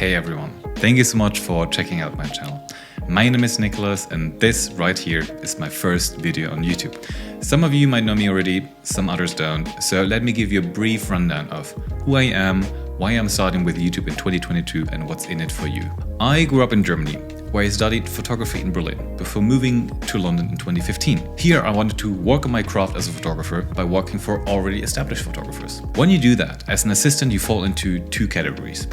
Hey everyone, thank you so much for checking out my channel. My name is Nicholas and this right here is my first video on YouTube. Some of you might know me already, some others don't, so let me give you a brief rundown of who I am, why I'm starting with YouTube in 2022 and what's in it for you. I grew up in Germany, where I studied photography in Berlin before moving to London in 2015. Here I wanted to work on my craft as a photographer by working for already established photographers. When you do that, as an assistant you fall into two categories.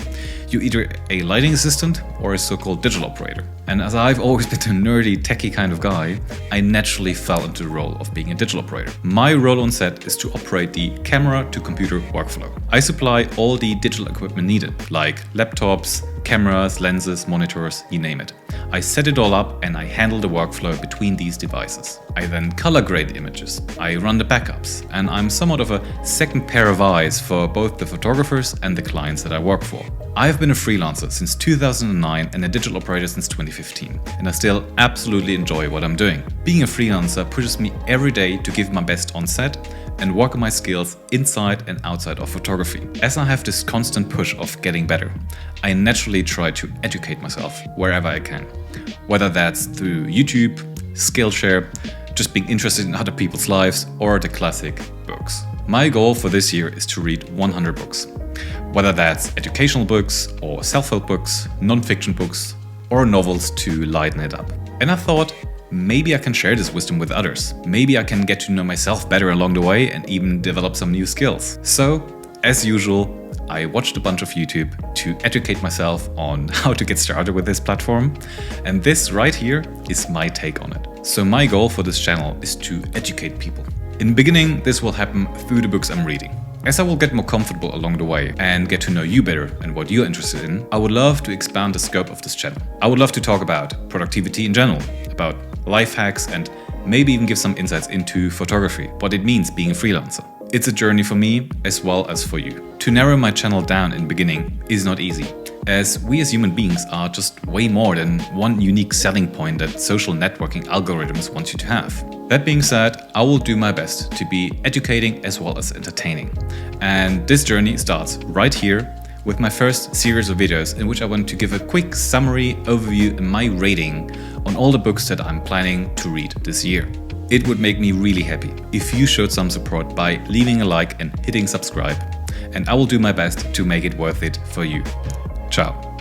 You're either a lighting assistant or a so-called digital operator. And as I've always been a nerdy, techie kind of guy, I naturally fell into the role of being a digital operator. My role on set is to operate the camera-to-computer workflow. I supply all the digital equipment needed, like laptops, cameras, lenses, monitors, you name it. I set it all up and I handle the workflow between these devices. I then color grade the images, I run the backups, and I'm somewhat of a second pair of eyes for both the photographers and the clients that I work for. I've been a freelancer since 2009 and a digital operator since 2015, and I still absolutely enjoy what I'm doing. Being a freelancer pushes me every day to give my best on set and work on my skills inside and outside of photography. As I have this constant push of getting better, I naturally try to educate myself wherever I can. Whether that's through YouTube, Skillshare, just being interested in other people's lives, or the classic books. My goal for this year is to read 100 books. Whether that's educational books or self-help books, non-fiction books, or novels to lighten it up. And I thought, maybe I can share this wisdom with others. Maybe I can get to know myself better along the way and even develop some new skills. So, as usual, I watched a bunch of YouTube to educate myself on how to get started with this platform. And this right here is my take on it. So my goal for this channel is to educate people. In the beginning, this will happen through the books I'm reading. As I will get more comfortable along the way and get to know you better and what you're interested in, I would love to expand the scope of this channel. I would love to talk about productivity in general, about life hacks, and maybe even give some insights into photography, what it means being a freelancer. It's a journey for me as well as for you. To narrow my channel down in the beginning is not easy, as we as human beings are just way more than one unique selling point that social networking algorithms want you to have. That being said, I will do my best to be educating as well as entertaining. And this journey starts right here with my first series of videos in which I want to give a quick summary, overview and my rating on all the books that I'm planning to read this year. It would make me really happy if you showed some support by leaving a like and hitting subscribe, and I will do my best to make it worth it for you. Ciao.